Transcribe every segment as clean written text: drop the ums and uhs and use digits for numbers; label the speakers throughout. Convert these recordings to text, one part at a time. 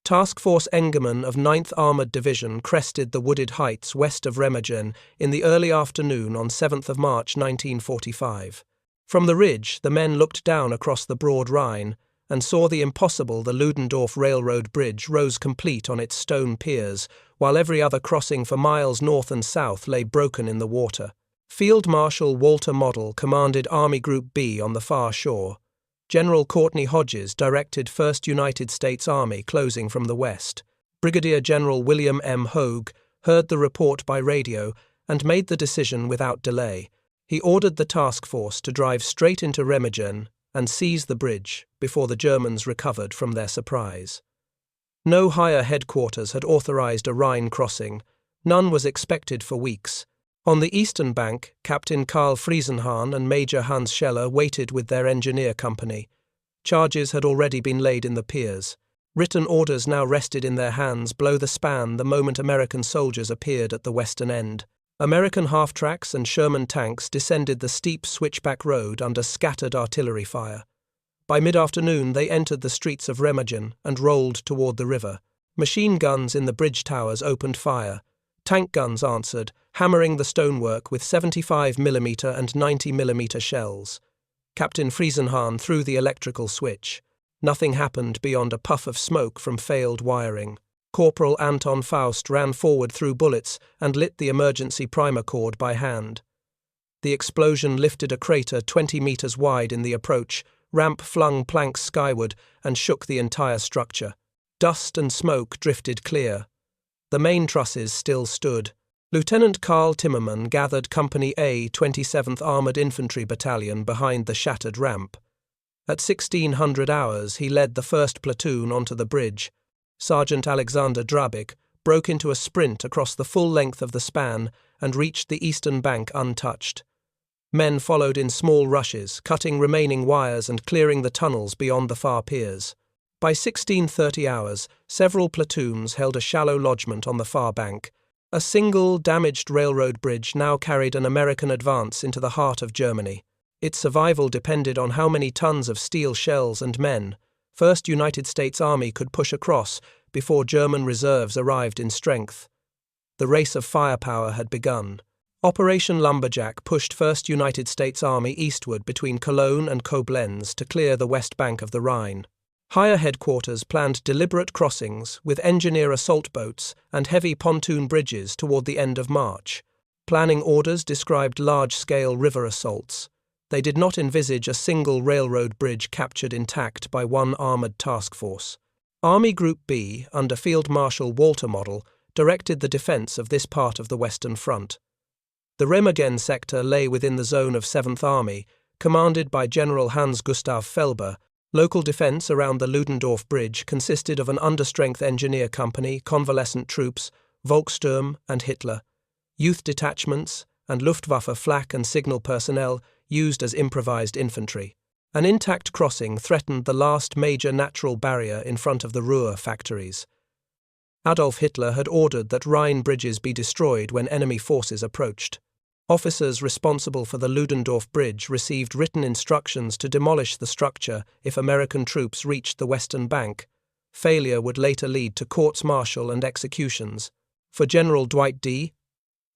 Speaker 1: Task Force Engeman of 9th Armoured Division crested the wooded heights west of Remagen in the early afternoon on 7th of March 1945. From the ridge, the men looked down across the broad Rhine and saw the impossible. The Ludendorff railroad bridge rose complete on its stone piers, while every other crossing for miles north and south lay broken in the water. Field Marshal Walter Model commanded Army Group B on the far shore. General Courtney Hodges directed 1st United States Army closing from the west. Brigadier General William M. Hogue heard the report by radio and made the decision without delay. He ordered the task force to drive straight into Remagen and seize the bridge before the Germans recovered from their surprise. No higher headquarters had authorized a Rhine crossing. None was expected for weeks. On the eastern bank, Captain Karl Friesenhahn and Major Hans Scheller waited with their engineer company. Charges had already been laid in the piers. Written orders now rested in their hands below the span the moment American soldiers appeared at the western end. American half-tracks and Sherman tanks descended the steep switchback road under scattered artillery fire. By mid-afternoon they entered the streets of Remagen and rolled toward the river. Machine guns in the bridge towers opened fire. Tank guns answered, hammering the stonework with 75mm and 90mm shells. Captain Friesenhahn threw the electrical switch. Nothing happened beyond a puff of smoke from failed wiring. Corporal Anton Faust ran forward through bullets and lit the emergency primer cord by hand. The explosion lifted a crater 20 meters wide in the approach, ramp flung planks skyward and shook the entire structure. Dust and smoke drifted clear. The main trusses still stood. Lieutenant Karl Timmermann gathered Company A 27th Armoured Infantry Battalion behind the shattered ramp. At 1600 hours he led the 1st platoon onto the bridge. Sergeant Alexander Drabik broke into a sprint across the full length of the span and reached the eastern bank untouched. Men followed in small rushes, cutting remaining wires and clearing the tunnels beyond the far piers. By 1630 hours, several platoons held a shallow lodgment on the far bank. A single, damaged railroad bridge now carried an American advance into the heart of Germany. Its survival depended on how many tons of steel shells and men 1st United States Army could push across before German reserves arrived in strength. The race of firepower had begun. Operation Lumberjack pushed 1st United States Army eastward between Cologne and Koblenz to clear the west bank of the Rhine. Higher headquarters planned deliberate crossings with engineer assault boats and heavy pontoon bridges toward the end of March. Planning orders described large-scale river assaults. They did not envisage a single railroad bridge captured intact by one armoured task force. Army Group B, under Field Marshal Walter Model, directed the defence of this part of the Western Front. The Remagen sector lay within the zone of 7th Army, commanded by General Hans Gustav Felber. Local defence around the Ludendorff Bridge consisted of an understrength engineer company, convalescent troops, Volkssturm and Hitler, youth detachments, and Luftwaffe flak and signal personnel used as improvised infantry. An intact crossing threatened the last major natural barrier in front of the Ruhr factories. Adolf Hitler had ordered that Rhine bridges be destroyed when enemy forces approached. Officers responsible for the Ludendorff Bridge received written instructions to demolish the structure if American troops reached the western bank. Failure would later lead to courts-martial and executions. For General Dwight D.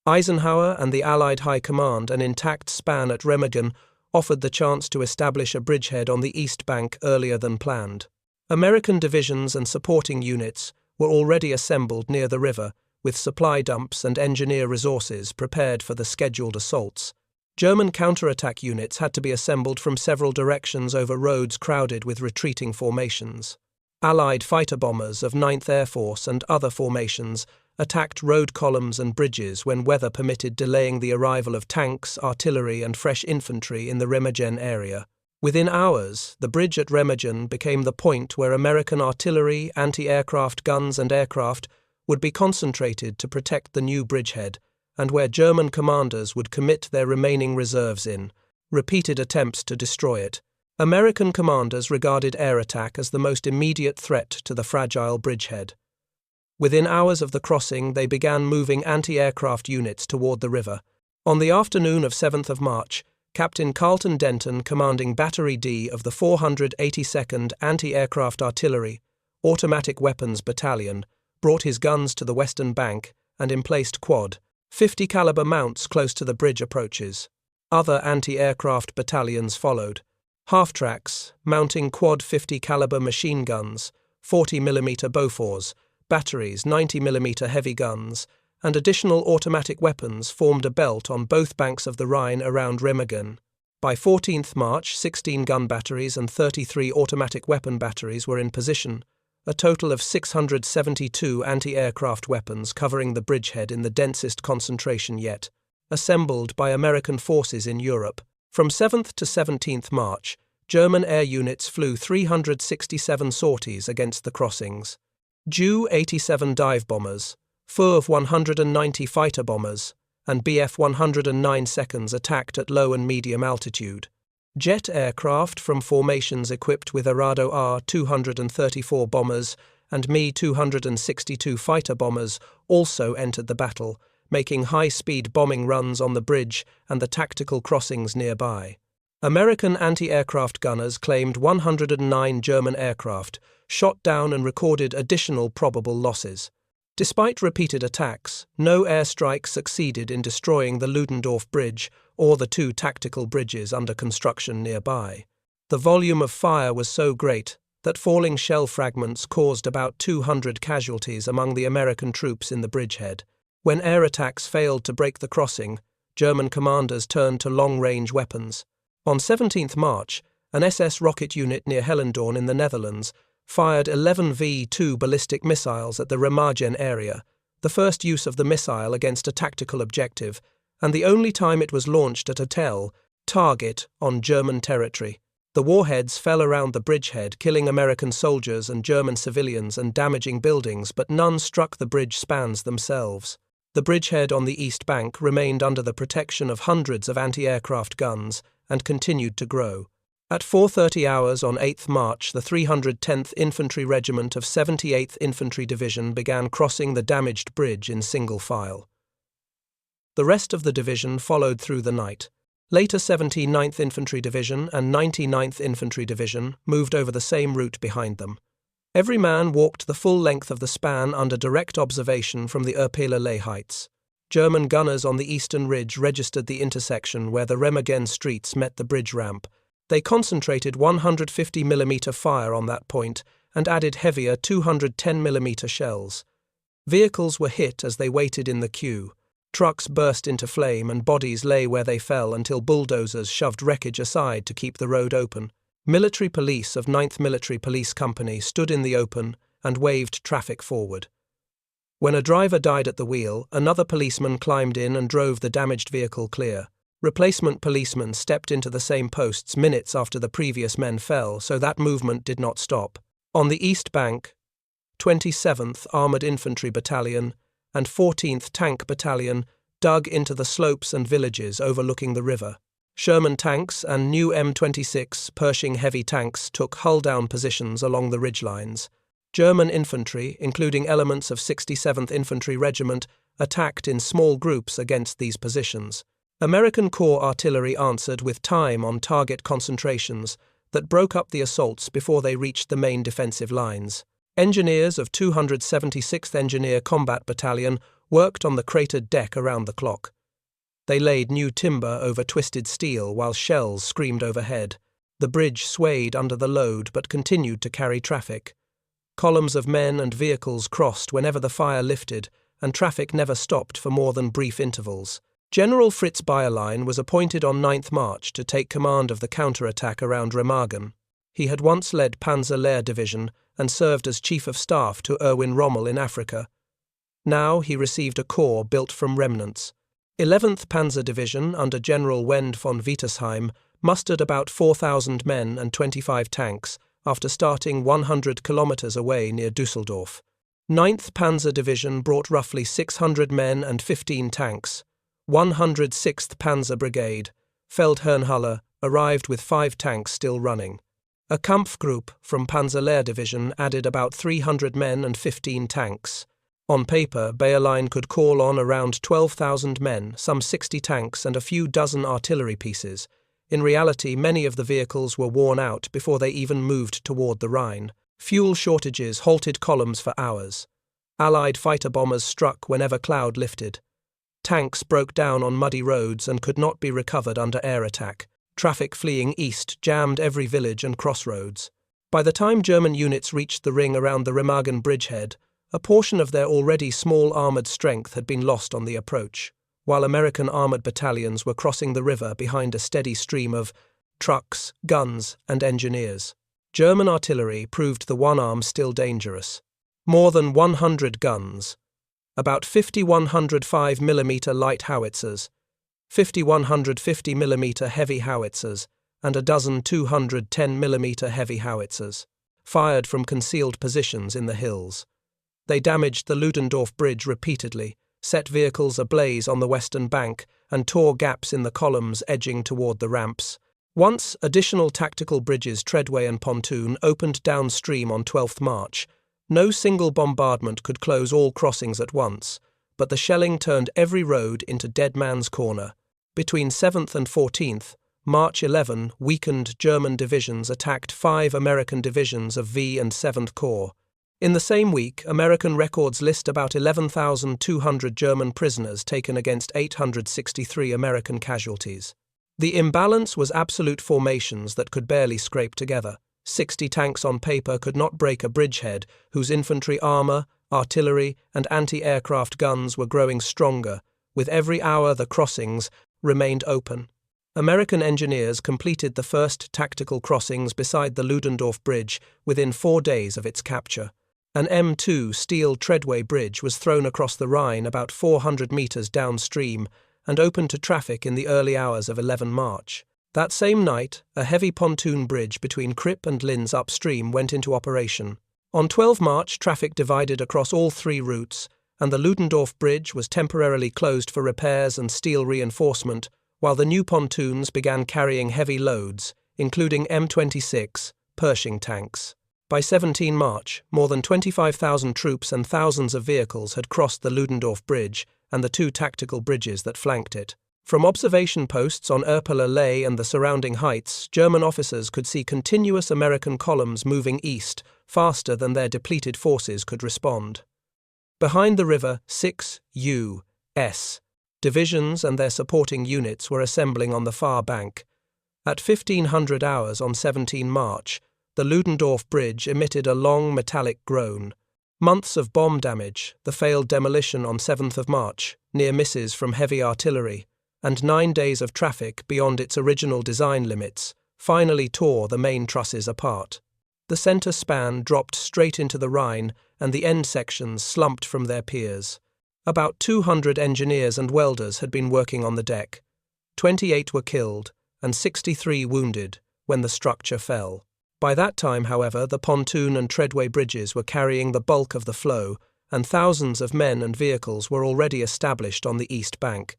Speaker 1: Eisenhower and the Allied High Command, an intact span at Remagen offered the chance to establish a bridgehead on the east bank earlier than planned. American divisions and supporting units were already assembled near the river, with supply dumps and engineer resources prepared for the scheduled assaults. German counterattack units had to be assembled from several directions over roads crowded with retreating formations. Allied fighter bombers of 9th Air Force and other formations attacked road columns and bridges when weather permitted, delaying the arrival of tanks, artillery, and fresh infantry in the Remagen area. Within hours, the bridge at Remagen became the point where American artillery, anti-aircraft guns, and aircraft would be concentrated to protect the new bridgehead, and where German commanders would commit their remaining reserves in repeated attempts to destroy it. American commanders regarded air attack as the most immediate threat to the fragile bridgehead. Within hours of the crossing, they began moving anti-aircraft units toward the river. On the afternoon of 7th of March, Captain Carlton Denton, commanding Battery D of the 482nd Anti-Aircraft Artillery, Automatic Weapons Battalion, brought his guns to the western bank and emplaced quad 50 caliber mounts close to the bridge approaches. Other anti-aircraft battalions followed. Half-tracks, mounting quad 50 caliber machine guns, 40mm Bofors, batteries, 90mm heavy guns, and additional automatic weapons formed a belt on both banks of the Rhine around Remagen. By 14th March, 16 gun batteries and 33 automatic weapon batteries were in position, a total of 672 anti-aircraft weapons covering the bridgehead in the densest concentration yet, assembled by American forces in Europe. From 7th to 17th March, German air units flew 367 sorties against the crossings. Ju-87 dive bombers, Furv 190 fighter bombers, and Bf 109 seconds attacked at low and medium altitude. Jet aircraft from formations equipped with Arado R-234 bombers and Me-262 fighter bombers also entered the battle, making high-speed bombing runs on the bridge and the tactical crossings nearby. American anti-aircraft gunners claimed 109 German aircraft, shot down and recorded additional probable losses. Despite repeated attacks, no airstrike succeeded in destroying the Ludendorff bridge or the 2 tactical bridges under construction nearby. The volume of fire was so great that falling shell fragments caused about 200 casualties among the American troops in the bridgehead. When air attacks failed to break the crossing, German commanders turned to long-range weapons. On 17th March, an SS rocket unit near Hellendoorn in the Netherlands fired 11 V-2 ballistic missiles at the Remagen area, the first use of the missile against a tactical objective, and the only time it was launched at a target on German territory. The warheads fell around the bridgehead, killing American soldiers and German civilians and damaging buildings, but none struck the bridge spans themselves. The bridgehead on the east bank remained under the protection of hundreds of anti-aircraft guns and continued to grow. At 4:30 hours on 8th March, the 310th Infantry Regiment of 78th Infantry Division began crossing the damaged bridge in single file. The rest of the division followed through the night. Later 79th Infantry Division and 99th Infantry Division moved over the same route behind them. Every man walked the full length of the span under direct observation from the Erpelele heights. German gunners on the eastern ridge registered the intersection where the Remagen streets met the bridge ramp. They concentrated 150mm fire on that point and added heavier 210mm shells. Vehicles were hit as they waited in the queue. Trucks burst into flame and bodies lay where they fell until bulldozers shoved wreckage aside to keep the road open. Military police of 9th Military Police Company stood in the open and waved traffic forward. When a driver died at the wheel, another policeman climbed in and drove the damaged vehicle clear. Replacement policemen stepped into the same posts minutes after the previous men fell, so that movement did not stop. On the east bank, 27th Armoured Infantry Battalion and 14th Tank Battalion dug into the slopes and villages overlooking the river. Sherman tanks and new M26 Pershing heavy tanks took hull-down positions along the ridgelines. German infantry, including elements of 67th Infantry Regiment, attacked in small groups against these positions. American Corps artillery answered with time on target concentrations that broke up the assaults before they reached the main defensive lines. Engineers of 276th Engineer Combat Battalion worked on the cratered deck around the clock. They laid new timber over twisted steel while shells screamed overhead. The bridge swayed under the load but continued to carry traffic. Columns of men and vehicles crossed whenever the fire lifted, and traffic never stopped for more than brief intervals. General Fritz Bayerlein was appointed on 9th March to take command of the counterattack around Remagen. He had once led Panzer Lehr Division and served as Chief of Staff to Erwin Rommel in Africa. Now he received a corps built from remnants. 11th Panzer Division under General Wend von Wietersheim mustered about 4,000 men and 25 tanks after starting 100 kilometers away near Düsseldorf. 9th Panzer Division brought roughly 600 men and 15 tanks. 106th Panzer Brigade, Feldherrnhalle, arrived with 5 tanks still running. A Kampfgruppe from Panzer Lehr Division added about 300 men and 15 tanks. On paper, Bayerlein could call on around 12,000 men, some 60 tanks and a few dozen artillery pieces. In reality, many of the vehicles were worn out before they even moved toward the Rhine. Fuel shortages halted columns for hours. Allied fighter bombers struck whenever cloud lifted. Tanks broke down on muddy roads and could not be recovered under air attack. Traffic fleeing east jammed every village and crossroads. By the time German units reached the ring around the Remagen bridgehead, a portion of their already small armoured strength had been lost on the approach, while American armoured battalions were crossing the river behind a steady stream of trucks, guns, and engineers. German artillery proved the one arm still dangerous. More than 100 guns, about 50 105mm light howitzers, 50 150mm heavy howitzers, and a dozen 210mm heavy howitzers, fired from concealed positions in the hills. They damaged the Ludendorff bridge repeatedly, set vehicles ablaze on the western bank, and tore gaps in the columns edging toward the ramps. Once additional tactical bridges Treadway and Pontoon opened downstream on 12th March, no single bombardment could close all crossings at once, but the shelling turned every road into Dead Man's Corner. Between 7th and 14th, March 11, weakened German divisions attacked 5 American divisions of V and 7th Corps. In the same week, American records list about 11,200 German prisoners taken against 863 American casualties. The imbalance was absolute formations that could barely scrape together. 60 tanks on paper could not break a bridgehead whose infantry armour, artillery, and anti-aircraft guns were growing stronger. With every hour the crossings remained open. American engineers completed the first tactical crossings beside the Ludendorff Bridge within 4 days of its capture. An M2 steel treadway bridge was thrown across the Rhine about 400 metres downstream and opened to traffic in the early hours of 11 March. That same night, a heavy pontoon bridge between Kripp and Linz upstream went into operation. On 12 March, traffic divided across all 3 routes, and the Ludendorff Bridge was temporarily closed for repairs and steel reinforcement, while the new pontoons began carrying heavy loads, including M26 Pershing tanks. By 17 March, more than 25,000 troops and thousands of vehicles had crossed the Ludendorff Bridge and the 2 tactical bridges that flanked it. From observation posts on Erpeler Lay and the surrounding heights, German officers could see continuous American columns moving east faster than their depleted forces could respond. Behind the river, 6 U.S. divisions and their supporting units were assembling on the far bank. At 1500 hours on 17 March, the Ludendorff Bridge emitted a long metallic groan. Months of bomb damage, the failed demolition on 7th of March, near misses from heavy artillery, and 9 days of traffic beyond its original design limits, finally tore the main trusses apart. The centre span dropped straight into the Rhine, and the end sections slumped from their piers. About 200 engineers and welders had been working on the deck. 28 were killed, and 63 wounded, when the structure fell. By that time, however, the pontoon and treadway bridges were carrying the bulk of the flow, and thousands of men and vehicles were already established on the east bank.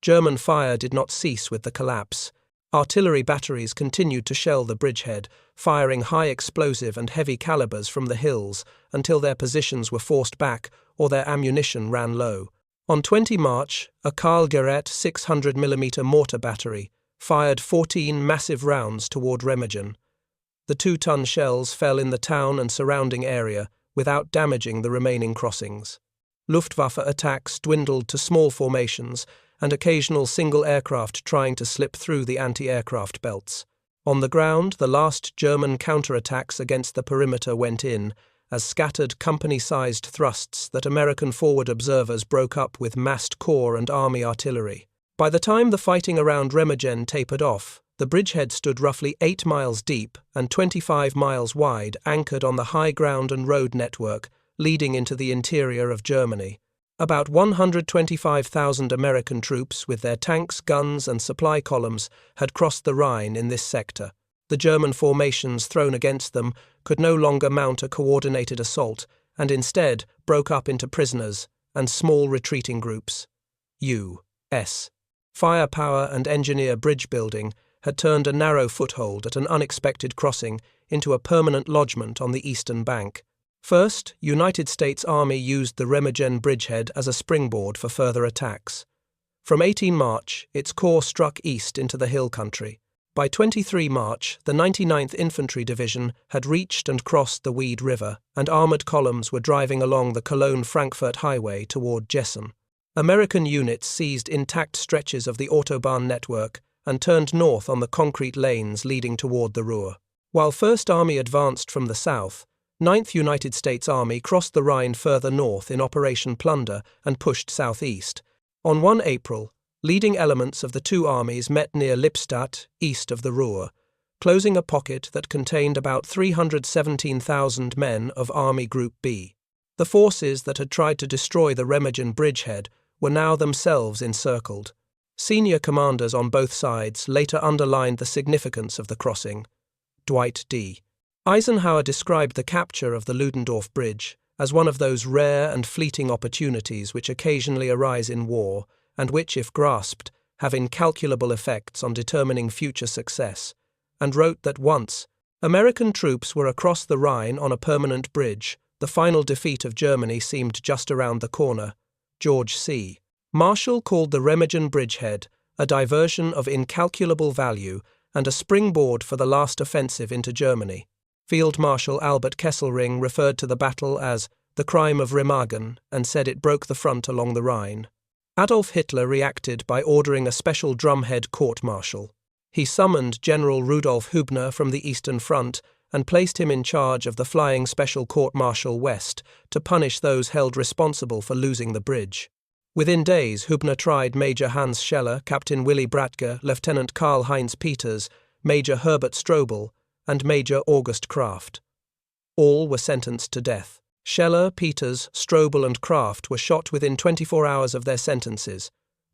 Speaker 1: German fire did not cease with the collapse. Artillery batteries continued to shell the bridgehead, firing high explosive and heavy calibers from the hills until their positions were forced back or their ammunition ran low. On 20 March, a Karl Gerät 600mm mortar battery fired 14 massive rounds toward Remagen. The 2-ton shells fell in the town and surrounding area without damaging the remaining crossings. Luftwaffe attacks dwindled to small formations and occasional single aircraft trying to slip through the anti-aircraft belts. On the ground, the last German counterattacks against the perimeter went in, as scattered company-sized thrusts that American forward observers broke up with massed corps and army artillery. By the time the fighting around Remagen tapered off, the bridgehead stood roughly 8 miles deep and 25 miles wide, anchored on the high ground and road network leading into the interior of Germany. About 125,000 American troops with their tanks, guns, and supply columns had crossed the Rhine in this sector. The German formations thrown against them could no longer mount a coordinated assault and instead broke up into prisoners and small retreating groups. U.S. firepower and engineer bridge building had turned a narrow foothold at an unexpected crossing into a permanent lodgment on the eastern bank. First, United States Army used the Remagen bridgehead as a springboard for further attacks. From 18 March, its corps struck east into the hill country. By 23 March, the 99th Infantry Division had reached and crossed the Weed River, and armoured columns were driving along the Cologne-Frankfurt highway toward Jessen. American units seized intact stretches of the Autobahn network and turned north on the concrete lanes leading toward the Ruhr. While First Army advanced from the south, 9th United States Army crossed the Rhine further north in Operation Plunder and pushed southeast. On 1 April, leading elements of the two armies met near Lippstadt, east of the Ruhr, closing a pocket that contained about 317,000 men of Army Group B. The forces that had tried to destroy the Remagen bridgehead were now themselves encircled. Senior commanders on both sides later underlined the significance of the crossing. Dwight D. Eisenhower described the capture of the Ludendorff Bridge as one of those rare and fleeting opportunities which occasionally arise in war and which, if grasped, have incalculable effects on determining future success, and wrote that once American troops were across the Rhine on a permanent bridge, the final defeat of Germany seemed just around the corner. George C. Marshall called the Remagen bridgehead a diversion of incalculable value and a springboard for the last offensive into Germany. Field Marshal Albert Kesselring referred to the battle as the crime of Remagen and said it broke the front along the Rhine. Adolf Hitler reacted by ordering a special drumhead court-martial. He summoned General Rudolf Hübner from the Eastern Front and placed him in charge of the Flying Special Court-Martial West to punish those held responsible for losing the bridge. Within days, Hübner tried Major Hans Scheller, Captain Willy Bratge, Lieutenant Karl-Heinz Peters, Major Herbert Strobel, and Major August Kraft. All were sentenced to death. Scheller, Peters, Strobel, and Kraft were shot within 24 hours of their sentences.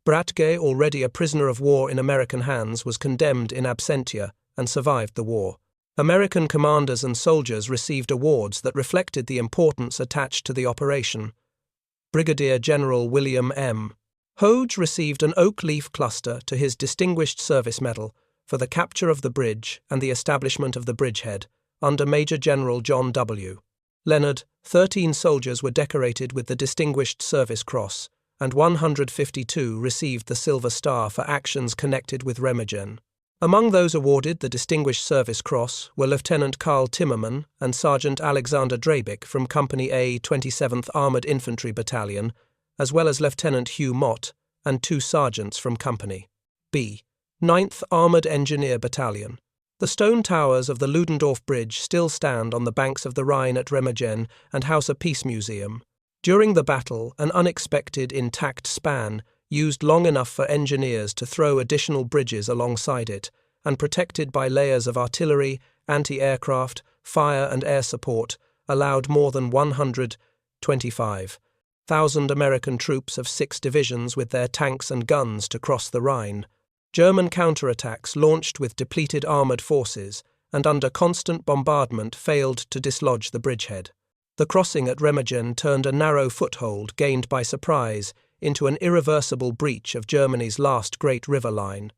Speaker 1: Bratge, already a prisoner of war in American hands, was condemned in absentia and survived the war. American commanders and soldiers received awards that reflected the importance attached to the operation. Brigadier General William M. Hoge received an oak leaf cluster to his Distinguished Service Medal for the capture of the bridge and the establishment of the bridgehead, under Major General John W. Leonard. 13 soldiers were decorated with the Distinguished Service Cross, and 152 received the Silver Star for actions connected with Remagen. Among those awarded the Distinguished Service Cross were Lieutenant Karl Timmerman and Sergeant Alexander Drabik from Company A, 27th Armoured Infantry Battalion, as well as Lieutenant Hugh Mott and 2 sergeants from Company B, 9th Armoured Engineer Battalion. The stone towers of the Ludendorff Bridge still stand on the banks of the Rhine at Remagen and house a peace museum. During the battle, an unexpected intact span, used long enough for engineers to throw additional bridges alongside it, and protected by layers of artillery, anti-aircraft, fire and air support, allowed more than 125,000 American troops of 6 divisions with their tanks and guns to cross the Rhine. German counterattacks launched with depleted armoured forces and under constant bombardment failed to dislodge the bridgehead. The crossing at Remagen turned a narrow foothold gained by surprise into an irreversible breach of Germany's last great river line.